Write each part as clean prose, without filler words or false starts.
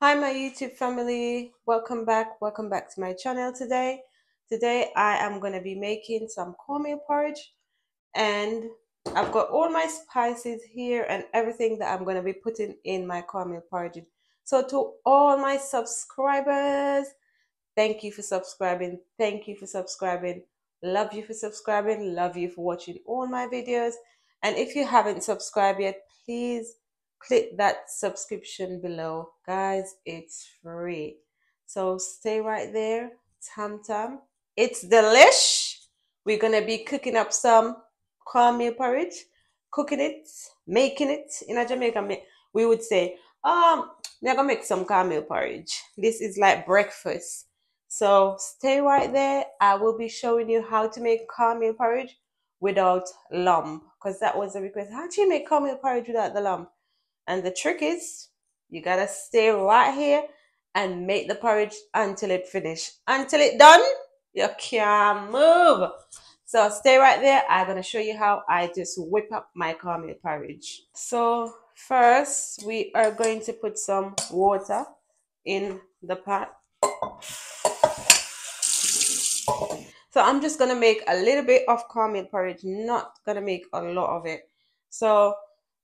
Hi my YouTube family, welcome back to my channel today. Today I am going to be making some cornmeal porridge, and I've got all my spices here and everything that I'm going to be putting in my cornmeal porridge. So to all my subscribers, thank you for subscribing. Thank you for subscribing. Love you for subscribing. Love you for watching all my videos. And if you haven't subscribed yet, please click that subscription below. Guys, it's free. So stay right there. Tam tam. It's delish. We're going to be cooking up some cornmeal porridge. Cooking it, making it. In a Jamaica, we would say, we're going to make some cornmeal porridge. This is like breakfast. So stay right there. I will be showing you how to make cornmeal porridge without lump, because that was a request. How do you make cornmeal porridge without the lump? And the trick is you gotta stay right here and make the porridge until it finish. Until it done, you can't move. So stay right there. I'm gonna show you how I just whip up my cornmeal porridge. So first we are going to put some water in the pot. So I'm just gonna make a little bit of cornmeal porridge, not gonna make a lot of it. So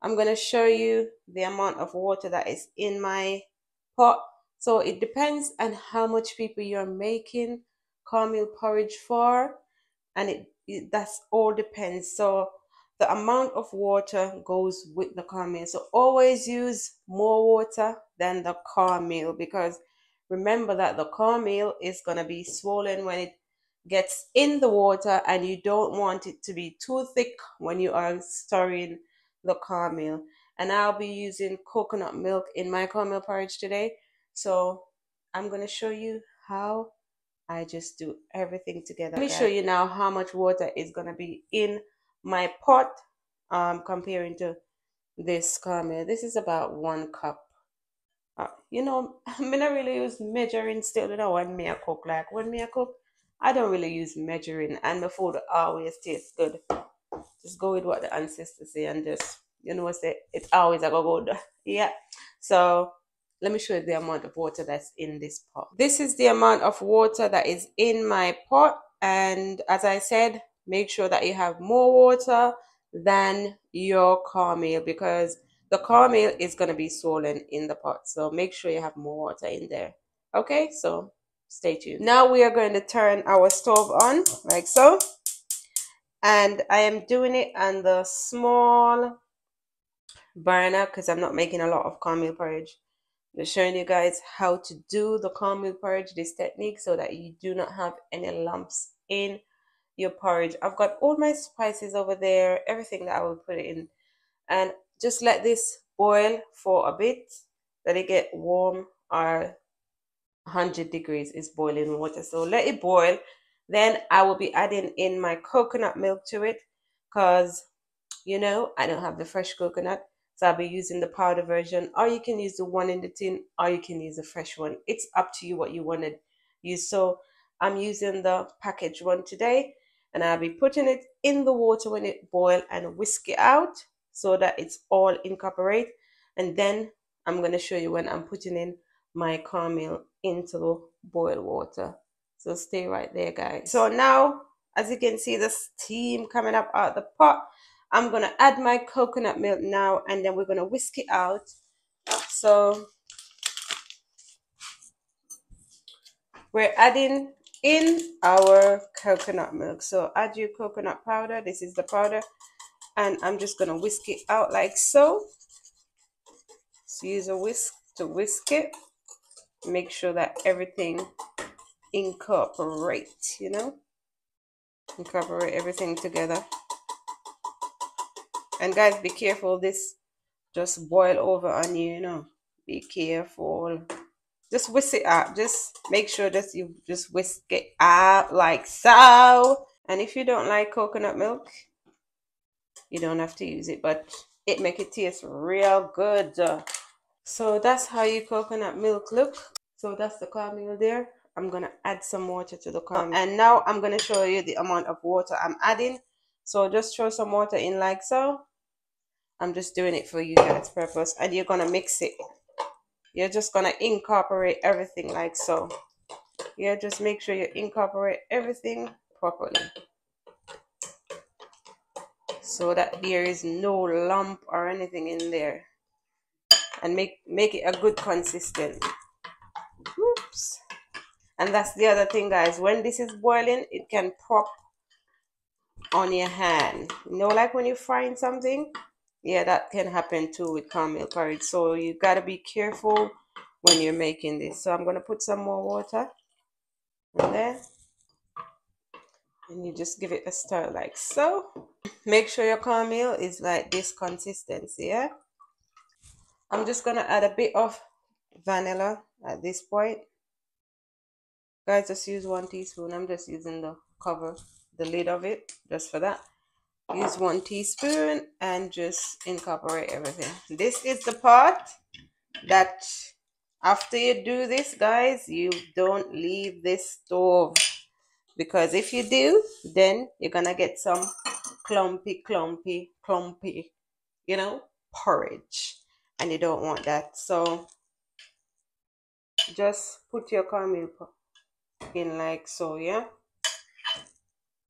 I'm gonna show you the amount of water that is in my pot. So it depends on how much people you're making cornmeal porridge for, and that's all depends. So the amount of water goes with the cornmeal. So always use more water than the cornmeal, because remember that the cornmeal is gonna be swollen when it gets in the water, and you don't want it to be too thick when you are stirring the cornmeal. And I'll be using coconut milk in my cornmeal porridge today. So I'm going to show you how I just do everything together. Let me show you now how much water is going to be in my pot, comparing to this cornmeal. This is about 1 cup. I'm not really use measuring still, when me a cook. Like when me a cook, I don't really use measuring, and the food always tastes good. Just go with what the ancestors say, and just say it's always a go good. Yeah. So let me show you the amount of water that's in this pot. This is the amount of water that is in my pot, and as I said, make sure that you have more water than your cornmeal, because the cornmeal is going to be swollen in the pot. So make sure you have more water in there. Okay, so stay tuned. Now we are going to turn our stove on like so, and I am doing it on the small burner because I'm not making a lot of cornmeal porridge. Just showing you guys how to do the cornmeal porridge, this technique, so that you do not have any lumps in your porridge. I've got all my spices over there, everything that I will put in, and just let this boil for a bit. Let it get warm, or 100 degrees is boiling water. So let it boil. Then I will be adding in my coconut milk to it, because I don't have the fresh coconut. So I'll be using the powder version, or you can use the one in the tin, or you can use the fresh one. It's up to you what you want to use. So I'm using the packaged one today, and I'll be putting it in the water when it boils and whisk it out so that it's all incorporate. And then I'm going to show you when I'm putting in my cornmeal into the boiled water. So stay right there, guys. So now, as you can see, the steam coming up out the pot. I'm going to add my coconut milk now, and then we're going to whisk it out. So we're adding in our coconut milk. So add your coconut powder. This is the powder. And I'm just going to whisk it out like so. So use a whisk to whisk it. Make sure that everything incorporate everything together. And guys, be careful, this just boil over on you, be careful. Just whisk it out. Just make sure that you just whisk it out like so. And if you don't like coconut milk, you don't have to use it, but it make it taste real good. So that's how your coconut milk look. So that's the cornmeal there. I'm gonna add some water to the cornmeal, and now I'm gonna show you the amount of water I'm adding. So just throw some water in like so. I'm just doing it for you guys' purpose, and you're gonna mix it. You're just gonna incorporate everything like so. Yeah, just make sure you incorporate everything properly so that there is no lump or anything in there, and make it a good consistent. Oops. And that's the other thing, guys. When this is boiling, it can pop on your hand. You know, like when you're frying something? Yeah, that can happen too with cornmeal porridge. So you gotta be careful when you're making this. So I'm gonna put some more water in there. And you just give it a stir like so. Make sure your cornmeal is like this consistency, yeah? I'm just gonna add a bit of vanilla at this point. Guys, just use 1 teaspoon. I'm just using the cover, the lid of it, just for that. Use 1 teaspoon and just incorporate everything. This is the part that after you do this, guys, you don't leave this stove, because if you do, then you're gonna get some clumpy, you know, porridge, and you don't want that. So just put your cornmeal in like so, yeah.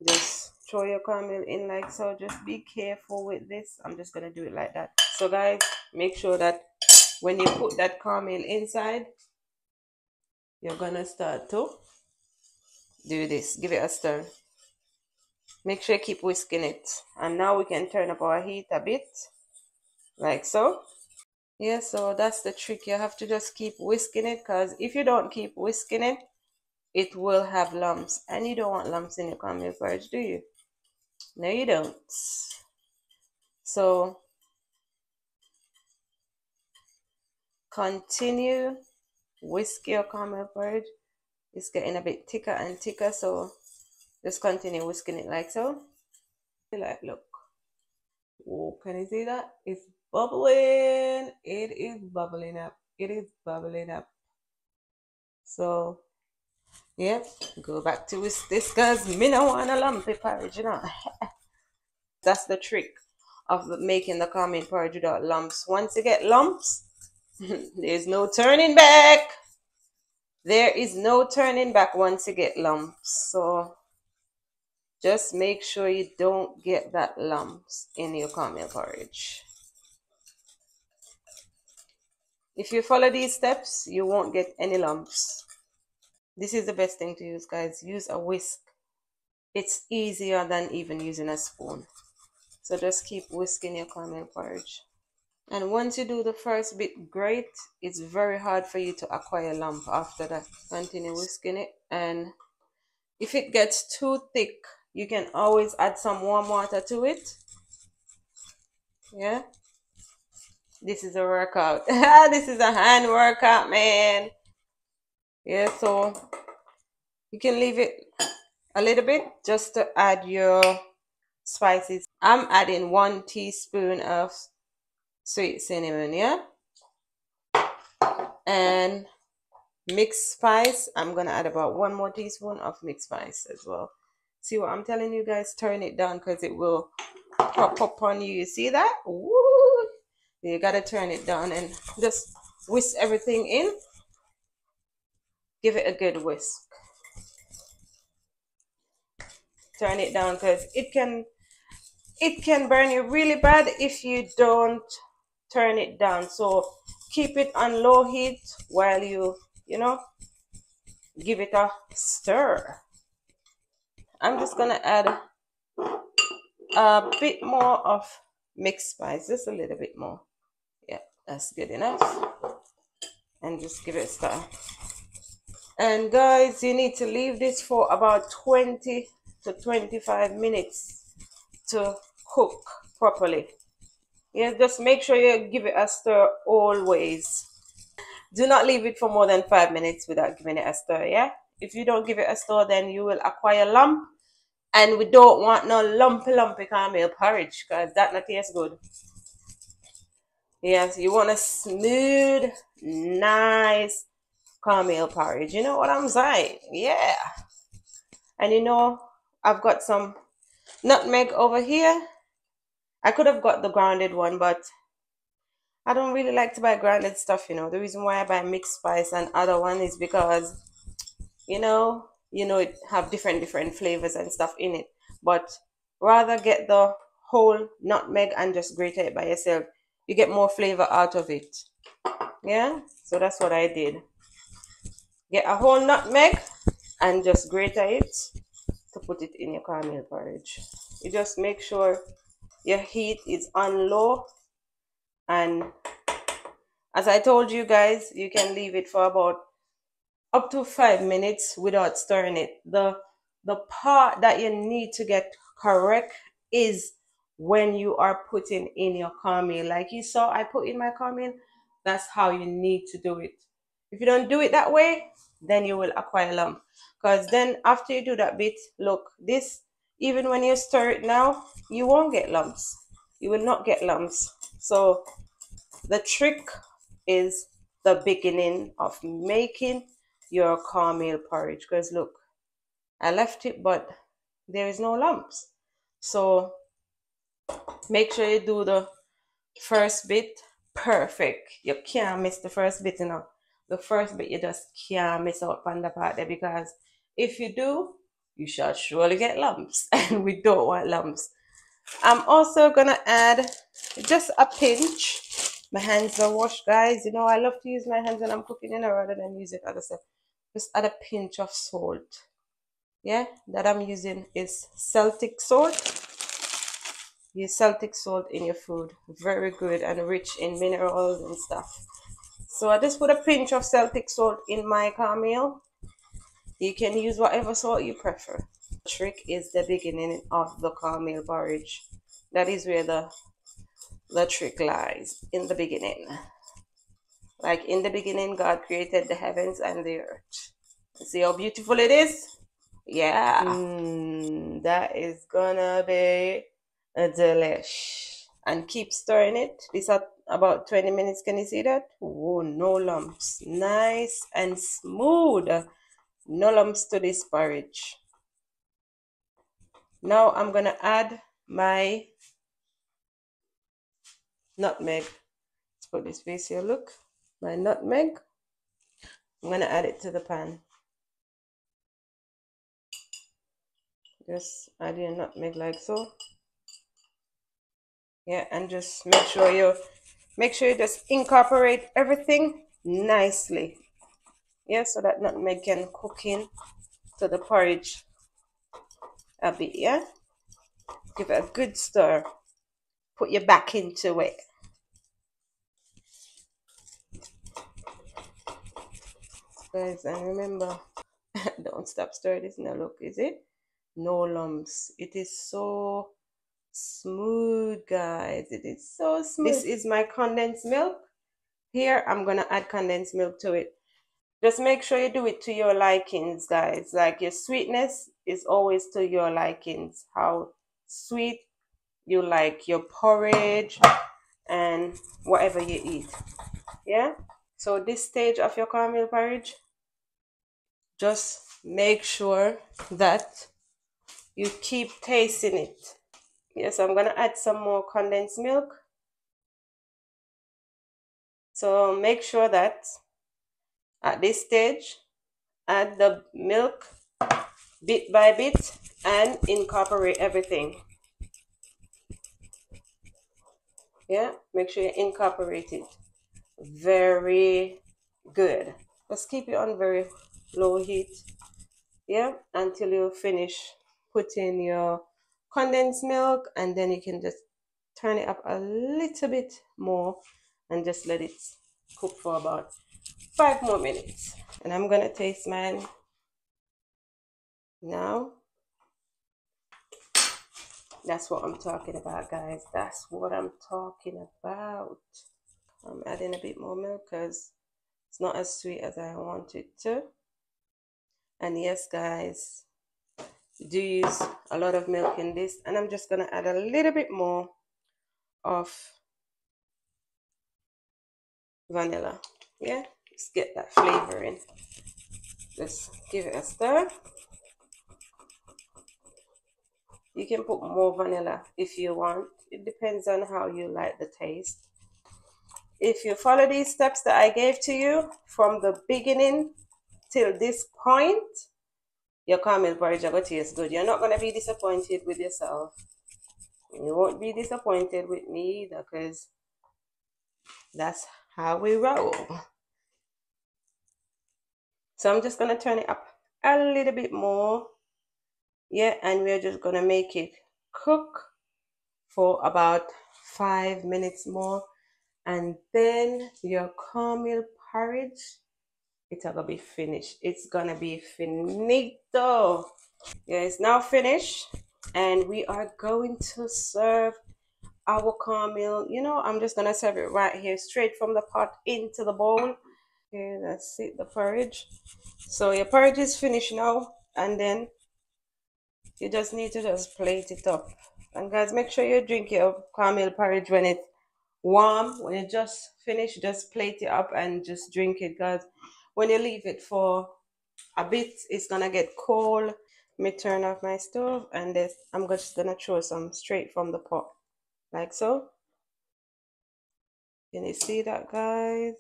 Just throw your cornmeal in like so. Just be careful with this. I'm just gonna do it like that. So guys, make sure that when you put that cornmeal inside, you're gonna start to do this. Give it a stir. Make sure you keep whisking it. And now we can turn up our heat a bit, like so. Yeah, so that's the trick. You have to just keep whisking it, because if you don't keep whisking it, it will have lumps. And you don't want lumps in your cornmeal porridge, do you? No, you don't. So continue whisk your cornmeal porridge. It's getting a bit thicker and thicker, so just continue whisking it like so. Like, look. Oh, can you see that? It's bubbling. It is bubbling up. It is bubbling up. So, yep, go back to whisk this, because me no want a lumpy porridge, you know. That's the trick of making the cornmeal porridge without lumps. Once you get lumps, there's no turning back. There is no turning back once you get lumps. So just make sure you don't get that lumps in your cornmeal porridge. If you follow these steps, you won't get any lumps. This is the best thing to use, guys. Use a whisk. It's easier than even using a spoon. So just keep whisking your cornmeal porridge. And once you do the first bit great, it's very hard for you to acquire lump after that. Continue whisking it, and if it gets too thick, you can always add some warm water to it. Yeah, this is a workout. This is a hand workout, man. Yeah, so you can leave it a little bit just to add your spices. I'm adding 1 teaspoon of sweet cinnamon, yeah, and mixed spice. I'm gonna add about 1 more teaspoon of mixed spice as well. See what I'm telling you, guys? Turn it down, because it will pop up on you. You see that? Woo! You gotta turn it down and just whisk everything in. Give it a good whisk. Turn it down, because it can burn you really bad if you don't turn it down. So keep it on low heat while you know, give it a stir. I'm just gonna add a bit more of mixed spice, just a little bit more. Yeah, that's good enough. And just give it a stir. And guys, you need to leave this for about 20 to 25 minutes to cook properly. Yeah, just make sure you give it a stir always. Do not leave it for more than 5 minutes without giving it a stir, yeah? If you don't give it a stir, then you will acquire lump. And we don't want no lumpy cornmeal porridge, because that not tastes good. Yes, you want a smooth, nice cornmeal porridge. You know what I'm saying? Yeah. And you know, I've got some nutmeg over here. I could have got the grounded one, but I don't really like to buy grounded stuff, you know. The reason why I buy mixed spice and other one is because it have different flavors and stuff in it. But rather get the whole nutmeg and just grate it by yourself. You get more flavor out of it. Yeah, so that's what I did. Get a whole nutmeg and just grate it to put it in your cornmeal porridge. You just make sure your heat is on low, and as I told you guys, you can leave it for about up to 5 minutes without stirring it. The part that you need to get correct is when you are putting in your cornmeal. Like you saw I put in my cornmeal, that's how you need to do it. If you don't do it that way, then you will acquire lump. Because then after you do that bit, look, this, even when you stir it now, you won't get lumps. You will not get lumps. So the trick is the beginning of making your cornmeal porridge. Because look, I left it, but there is no lumps. So make sure you do the first bit perfect. You can't miss the first bit, you know. The first bit you just can't miss out on the part there, because if you do, you shall surely get lumps, and we don't want lumps. I'm also gonna add just a pinch. My hands are washed, guys. You know, I love to use my hands when I'm cooking, you know, rather than use it other stuff. Just add a pinch of salt. Yeah, that I'm using is Celtic salt. Use Celtic salt in your food. Very good and rich in minerals and stuff. So I just put a pinch of Celtic salt in my cornmeal. You can use whatever salt you prefer. The trick is the beginning of the cornmeal porridge. That is where the trick lies, in the beginning. Like in the beginning, God created the heavens and the earth. See how beautiful it is? Yeah. That is gonna be a delish. And keep stirring it. This at about 20 minutes. Can you see that? Oh, no lumps. Nice and smooth. No lumps to this porridge. Now I'm gonna add my nutmeg. Let's put this face here. Look, my nutmeg. I'm gonna add it to the pan. Just add your nutmeg like so. Yeah, and just make sure you just incorporate everything nicely. Yeah, so that nutmeg can cook in to the porridge a bit. Yeah, give it a good stir. Put your back into it. Guys, and remember, don't stop stirring this. Now look, is it? No lumps. It is so smooth, guys. It is so smooth. This is my condensed milk. Here, I'm gonna add condensed milk to it. Just make sure you do it to your likings, guys. Like your sweetness is always to your likings. How sweet you like your porridge and whatever you eat. Yeah? So this stage of your cornmeal porridge, just make sure that you keep tasting it. Yes, I'm gonna add some more condensed milk. So make sure that at this stage, add the milk bit by bit and incorporate everything. Yeah, make sure you incorporate it. Very good. Just keep it on very low heat. Yeah, until you finish putting your condensed milk, and then you can just turn it up a little bit more and just let it cook for about 5 more minutes. And I'm gonna taste mine now. That's what I'm talking about, guys. That's what I'm talking about. I'm adding a bit more milk because it's not as sweet as I want it to. And yes, guys, do use a lot of milk in this, and I'm just gonna add a little bit more of vanilla. Yeah, just get that flavor in. Just give it a stir. You can put more vanilla if you want. It depends on how you like the taste. If you follow these steps that I gave to you from the beginning till this point, your caramel porridge are going to taste good. You're not going to be disappointed with yourself. You won't be disappointed with me either, because that's how we roll. So I'm just going to turn it up a little bit more. Yeah, and we're just going to make it cook for about 5 minutes more. And then your cornmeal porridge, it's gonna be finished. It's gonna be finito. Yeah, it's now finished. And we are going to serve our cornmeal. You know, I'm just gonna serve it right here, straight from the pot into the bowl. Okay, that's it, the porridge. So your porridge is finished now, and then you just need to just plate it up. And guys, make sure you drink your cornmeal porridge when it's warm. When you just finish, just plate it up and just drink it, guys. When you leave it for a bit, it's gonna get cold. Let me turn off my stove, and this I'm just gonna throw some straight from the pot, like so. Can you see that, guys?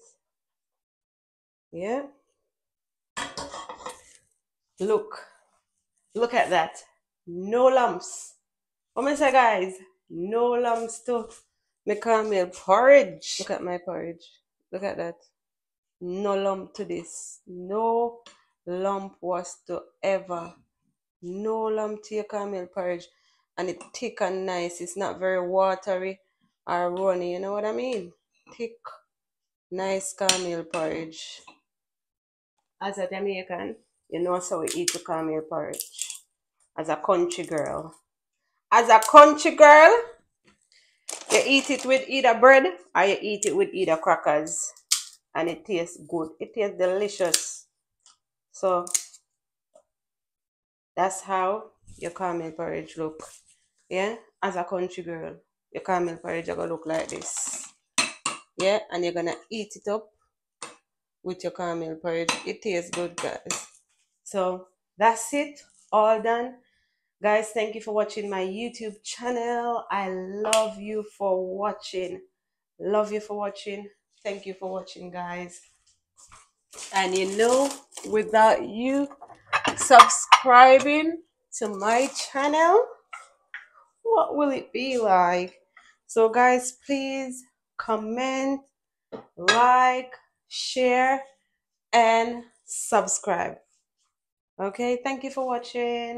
Yeah. Look at that. No lumps. What I say, guys? No lumps to my caramel porridge. Look at my porridge. Look at that. No lump to this. No lump whatsoever. No lump to your caramel porridge. And it's thick and nice. It's not very watery or runny. You know what I mean? Thick, nice caramel porridge. As a Jamaican, you know how we eat the caramel porridge. As a country girl. As a country girl, you eat it with either bread or you eat it with either crackers. And it tastes good. It tastes delicious. So that's how your caramel porridge look. Yeah, as a country girl, your caramel porridge are gonna look like this. Yeah, and you're gonna eat it up with your caramel porridge. It tastes good, guys. So that's it, all done. Guys, thank you for watching my YouTube channel. I love you for watching. Love you for watching. Thank you for watching, guys. And you know, without you subscribing to my channel, what will it be like? So guys, please comment, like, share, and subscribe. Okay, thank you for watching.